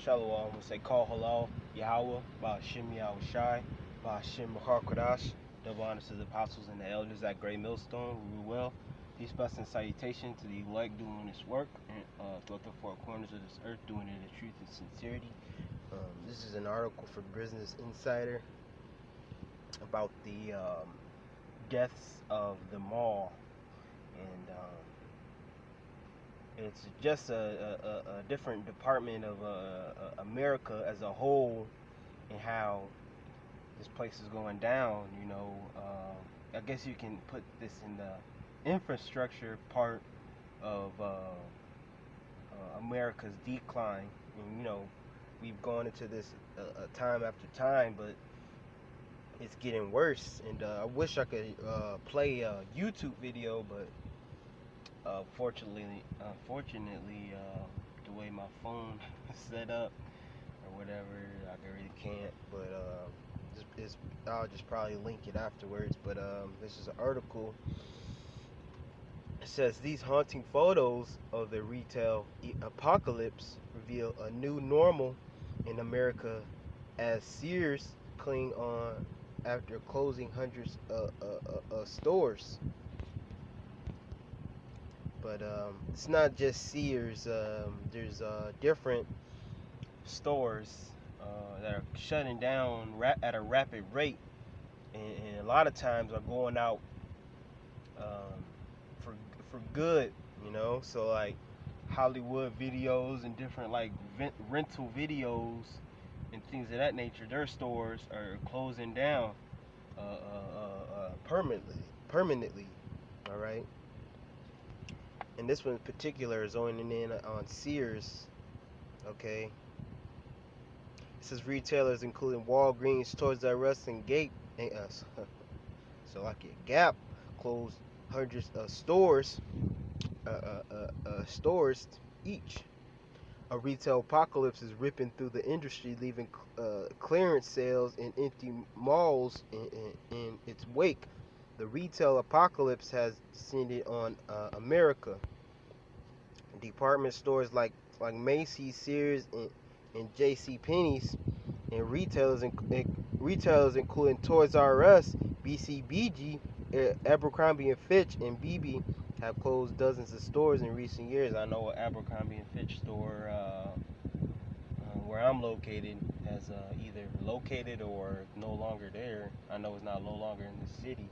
Shalom, we say call halal, Yahweh, Ba'ashim Yahweh Shai, Ba'ashim Mahar Kodash, double honors to the apostles and the elders at Great Millstone, who rule well. Peace, blessing, and salutation to the elect doing this work and throughout the four corners of this earth, doing it in truth and sincerity. This is an article for Business Insider about the deaths of the mall, and it's just a different department of America as a whole, and how this place is going down. I guess you can put this in the infrastructure part of America's decline. And we've gone into this time after time, but it's getting worse. And I wish I could play a YouTube video, but unfortunately, the way my phone is set up or whatever, I really can't. But I'll just probably link it afterwards. But this is an article. It says these haunting photos of the retail apocalypse reveal a new normal in America as Sears cling on after closing hundreds of stores. But it's not just Sears. There's different stores that are shutting down at a rapid rate, and a lot of times are going out for good. So like Hollywood videos and different like rental videos and things of that nature. Their stores are closing down permanently. All right. And this one in particular is zoning in on Sears. Okay. It says retailers including Walgreens, Toys R Us, and Gap closed hundreds of stores each. A retail apocalypse is ripping through the industry, leaving clearance sales and empty malls in its wake. The retail apocalypse has descended on America. Department stores like Macy's, Sears, and J.C. Penney's, and retailers including Toys R Us, BCBG, Abercrombie and Fitch, and BB have closed dozens of stores in recent years. I know an Abercrombie and Fitch store where I'm located has either located or no longer there. I know it's not no longer in the city.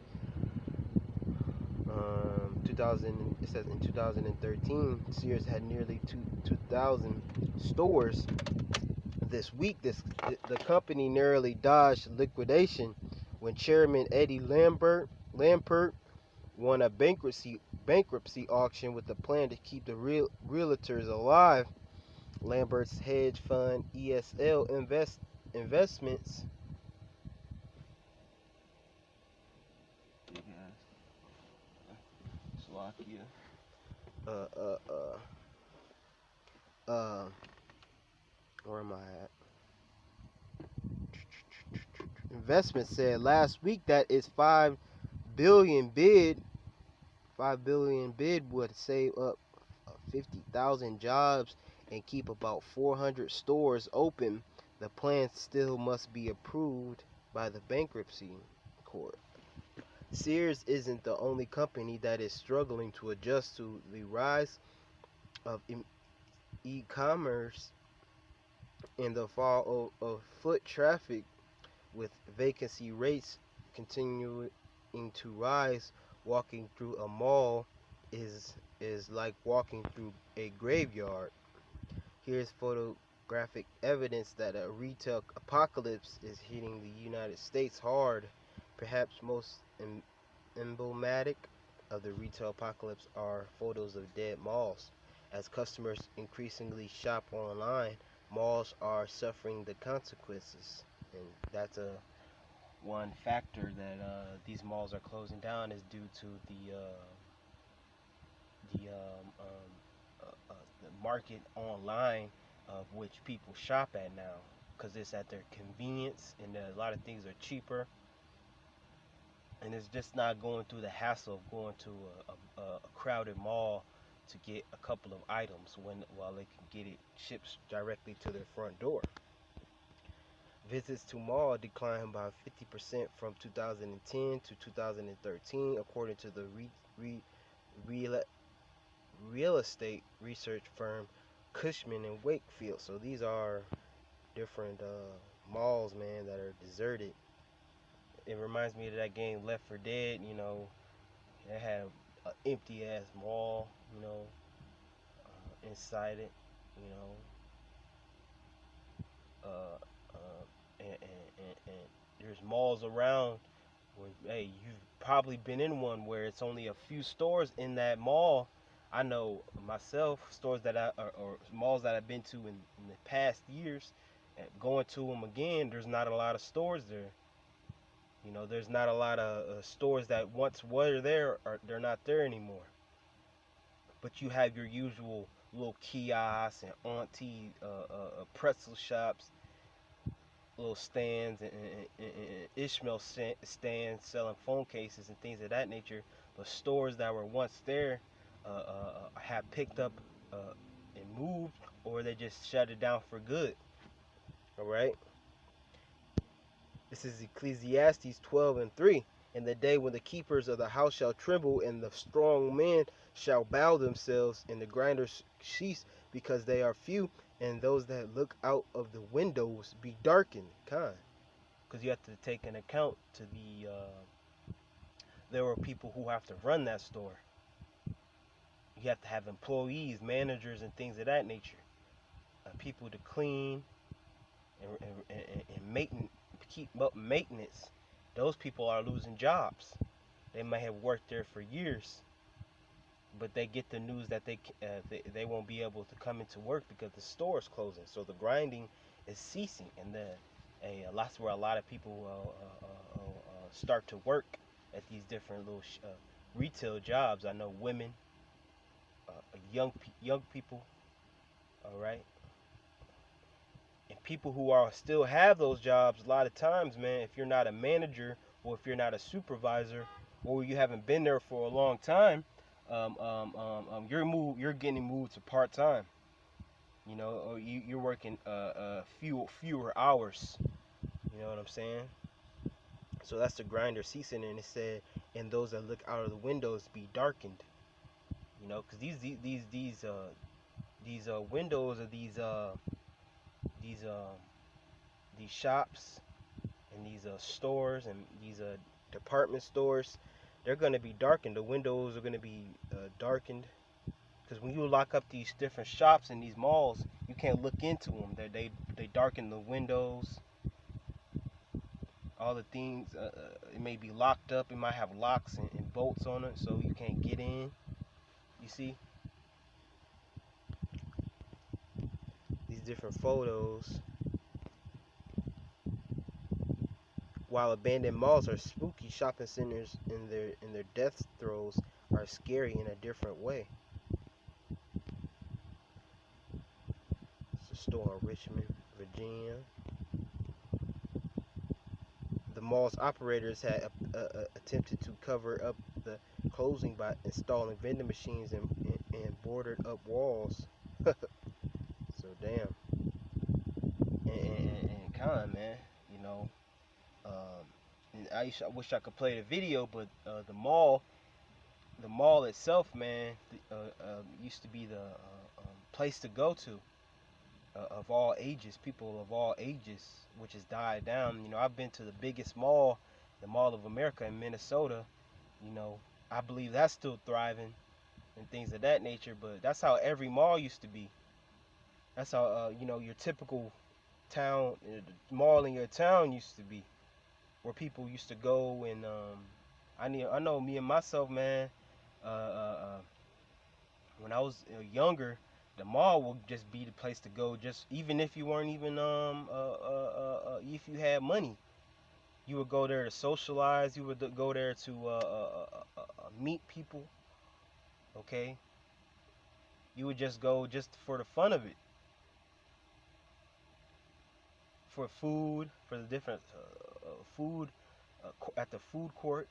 2000, it says in 2013, Sears had nearly 2,000 stores. This week, the company narrowly dodged liquidation when Chairman Eddie Lampert won a bankruptcy auction with a plan to keep the realtors alive. Lambert's hedge fund ESL Investments Slovakia. Where am I at? Investment said last week that its 5 billion bid would save up 50,000 jobs and keep about 400 stores open. The plan still must be approved by the bankruptcy court. Sears isn't the only company that is struggling to adjust to the rise of e-commerce and the fall of foot traffic, with vacancy rates continuing to rise. Walking through a mall is like walking through a graveyard. Here's photographic evidence that a retail apocalypse is hitting the United States hard. Perhaps most emblematic of the retail apocalypse are photos of dead malls. As customers increasingly shop online, malls are suffering the consequences, and that's one factor that these malls are closing down is due to the market online, of which people shop at now, because it's at their convenience, and a lot of things are cheaper, and it's just not going through the hassle of going to a crowded mall to get a couple of items while they can get it shipped directly to their front door. Visits to mall declined by 50% from 2010 to 2013, according to the real, real estate research firm Cushman and Wakefield. So these are different malls, man, that are deserted. It reminds me of that game Left 4 Dead. It had an empty ass mall, inside it, you know, uh, and there's malls around where, hey, you've probably been in one where it's only a few stores in that mall. I know myself, stores that or malls that I've been to in the past years, going to them again, there's not a lot of stores there. There's not a lot of stores that once were there, or they're not there anymore. But you have your usual little kiosks and auntie pretzel shops, little stands and Ishmael stands selling phone cases and things of that nature. But stores that were once there have picked up and moved, or they just shut it down for good. All right. This is Ecclesiastes 12:3. In the day when the keepers of the house shall tremble, and the strong men shall bow themselves, and the grinders cease, because they are few, and those that look out of the windows be darkened. Because you have to take an account to there are people who have to run that store. You have to have employees, managers, and things of that nature. People to clean and keep up maintenance. Those people are losing jobs. They might have worked there for years, but they get the news that they won't be able to come into work because the store is closing. So the grinding is ceasing, and that's where a lot of people start to work at these different little retail jobs. I know women, young people, all right, and people who are still have those jobs. A lot of times, man, if you're not a manager or if you're not a supervisor or you haven't been there for a long time, you're getting moved to part time. Or you're working fewer hours. You know what I'm saying? So that's the grinder ceasing, and it said, "And those that look out of the windows be darkened." Because these windows of these these shops and these stores and these department stores, they're going to be darkened. The windows are going to be darkened, because when you lock up these different shops in these malls, you can't look into them. They darken the windows, all the things. It may be locked up. It might have locks and bolts on it, so you can't get in. You see these different photos. While abandoned malls are spooky, shopping centers in their death throes are scary in a different way. It's a store in Richmond, Virginia. The mall's operators had attempted to cover up the closing by installing vending machines and boarded up walls. So damn. And con, man, you know. And I wish I could play the video, but the mall itself, man, used to be the place to go to of all ages, people of all ages, which has died down. I've been to the biggest mall, the Mall of America in Minnesota. I believe that's still thriving and things of that nature, but that's how every mall used to be. That's how, your typical town, mall in your town used to be, where people used to go. And I know me and myself, man, uh, uh, uh, when I was younger, the mall would just be the place to go. Just even if you weren't even if you had money, you would go there to socialize. You would go there to meet people. Okay, you would just go just for the fun of it, for food, for the different food at the food court.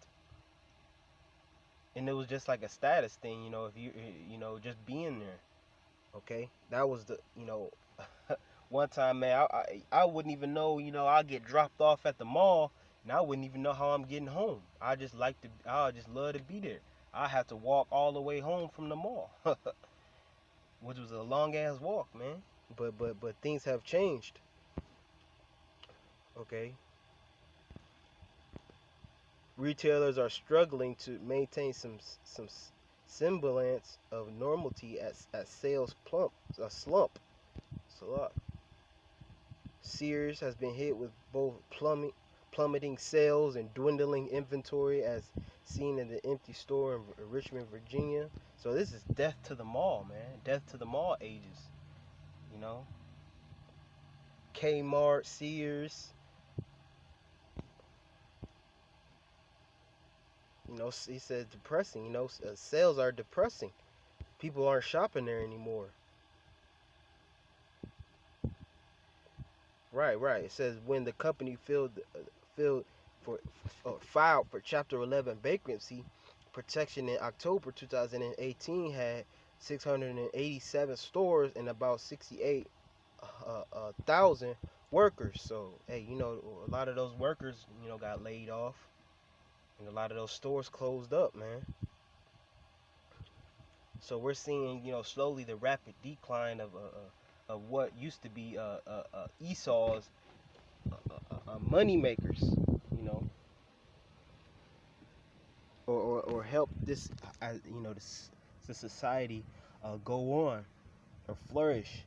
and it was just like a status thing, if just being there. Okay, that was the one time, man. I wouldn't even know. I get dropped off at the mall, and I wouldn't even know how I'm getting home. I just love to be there. I have to walk all the way home from the mall, which was a long ass walk, man. But things have changed. Okay, retailers are struggling to maintain some semblance of normality as sales slump. Sears has been hit with both plummeting sales and dwindling inventory, as seen in the empty store in Richmond, Virginia. So this is death to the mall, man. Death to the mall ages. You know, Kmart, Sears. He said depressing. Sales are depressing. People aren't shopping there anymore. Right, right. It says when the company filled for filed for Chapter 11 bankruptcy protection in October 2018, had 687 stores and about 68,000 workers. So hey, a lot of those workers, got laid off, and a lot of those stores closed up, man. So we're seeing, slowly the rapid decline of what used to be Esau's money makers, you know, or help this, this the society go on or flourish.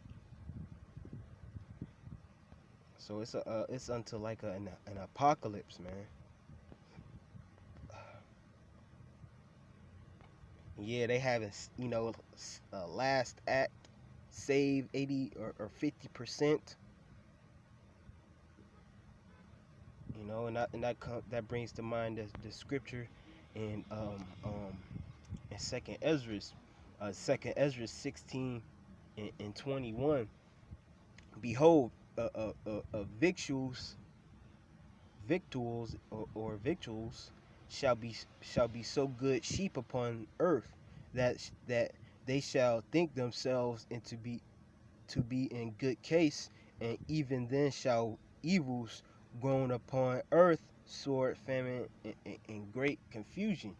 So it's until like an apocalypse, man. Yeah, they haven't, last act, save 80 or 50%. And that brings to mind the scripture in Second Ezra 16 and 21. Behold, victuals or victuals shall be so good sheep upon earth that they shall think themselves to be in good case, and even then shall evils grown upon earth, sword, famine, and great confusion.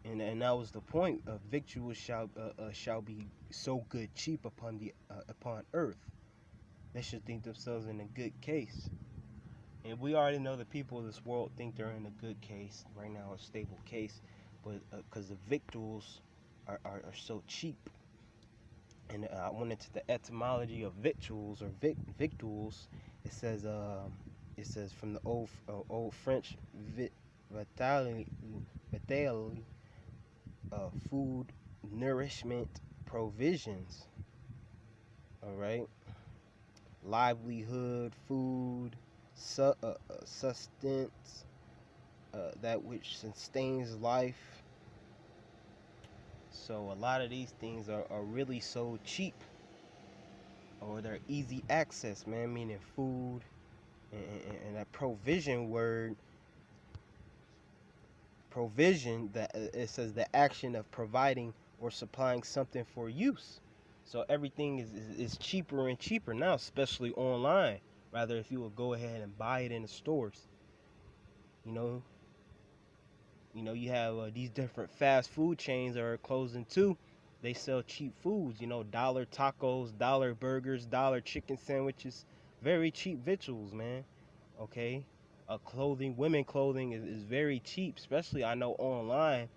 And that was the point of victuals shall be so good cheap upon earth. They should think themselves in a good case. And we already know the people of this world think they're in a good case right now, a stable case, but because the victuals are so cheap. And I went into the etymology of victuals or victuals. It says from the old French vitality, food, nourishment, provisions. All right, livelihood, food, sustenance, that which sustains life. So a lot of these things are really so cheap, or they're easy access, man. Meaning food, and that provision, that it says the action of providing or supplying something for use. So everything is cheaper and cheaper now, especially online. Rather, if you would go ahead and buy it in the stores, you know, you have these different fast food chains that are closing too. They sell cheap foods, dollar tacos, dollar burgers, dollar chicken sandwiches, very cheap victuals, man. Okay, women clothing is very cheap, especially I know online.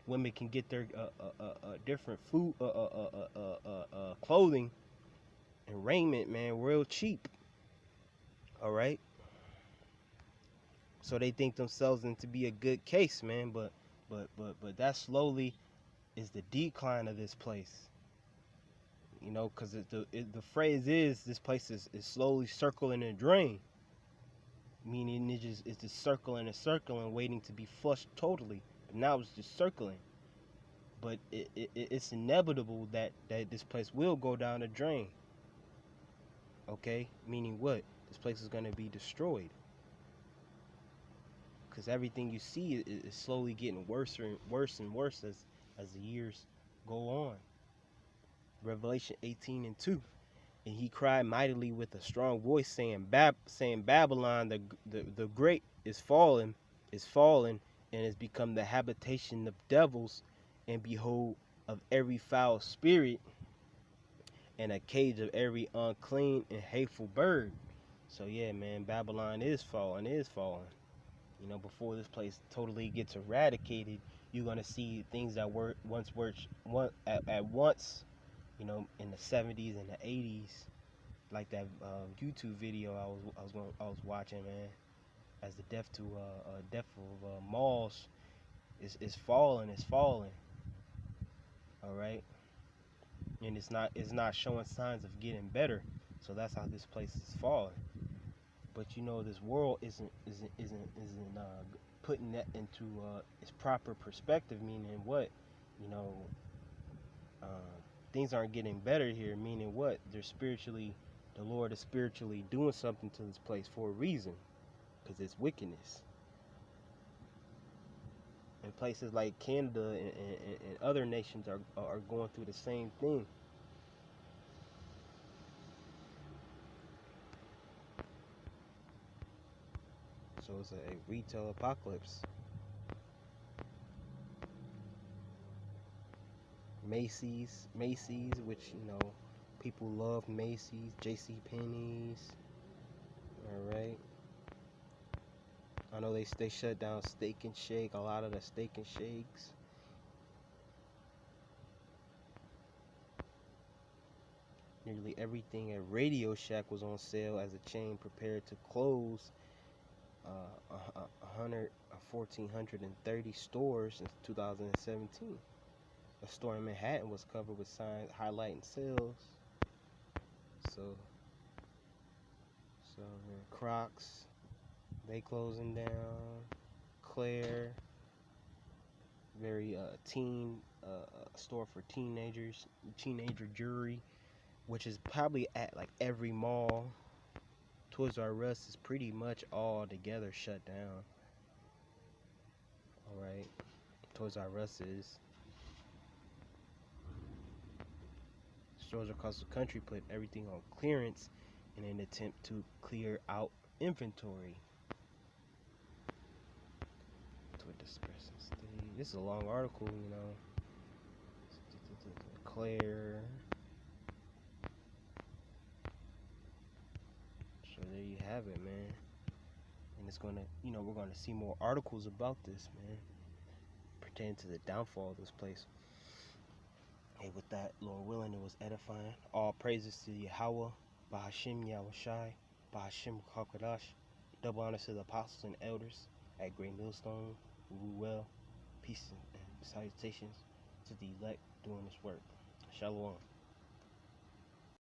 Women can get their different food clothing and raiment, man, real cheap. All right, so they think themselves into be a good case, man. But that slowly is the decline of this place. Because the phrase is this place is slowly circling a drain, meaning it's just circling and circling, waiting to be flushed totally. But now it's just circling. But it's inevitable that this place will go down a drain. Okay, meaning what? This place is going to be destroyed. because everything you see is slowly getting worse and worse and worse as the years go on. Revelation 18:2. And he cried mightily with a strong voice, saying, Babylon the great is fallen, and has become the habitation of devils, and behold, of every foul spirit, and a cage of every unclean and hateful bird. So yeah, man, Babylon is falling, You know, before this place totally gets eradicated, you're gonna see things that were at once, you know, in the 70s and the 80s, like that YouTube video I was watching, man. As the death of malls is falling, all right, and it's not showing signs of getting better. So that's how this place is falling. But you know, this world isn't putting that into its proper perspective. Meaning what? You know, uh, things aren't getting better here. Meaning what? The Lord is spiritually doing something to this place for a reason, because it's wickedness. And places like Canada and other nations are going through the same thing. So it's a retail apocalypse. Macy's, which you know, people love Macy's, J.C. Penney's. All right. I know they shut down Steak and Shake, a lot of the Steak and Shakes. Nearly everything at Radio Shack was on sale as a chain prepared to close 1,430 stores since 2017. A store in Manhattan was covered with signs highlighting sales. So Crocs, they closing down. Claire, very teen store for teenagers, teenager jewelry, which is probably at like every mall. Toys R Us is pretty much all together shut down. All right, Toys R Us is. Stores across the country put everything on clearance in an attempt to clear out inventory. This is a long article, you know. Claire. So there you have it, man. And it's gonna, you know, we're gonna see more articles about this, man, pertaining to the downfall of this place. Hey, with that, Lord willing, it was edifying. All praises to Yahweh, Bahashim Yahushai, Bahashim Kakadash. Double honors to the apostles and elders at Great Millstone. Well, peace and salutations to the elect doing this work. Shalom.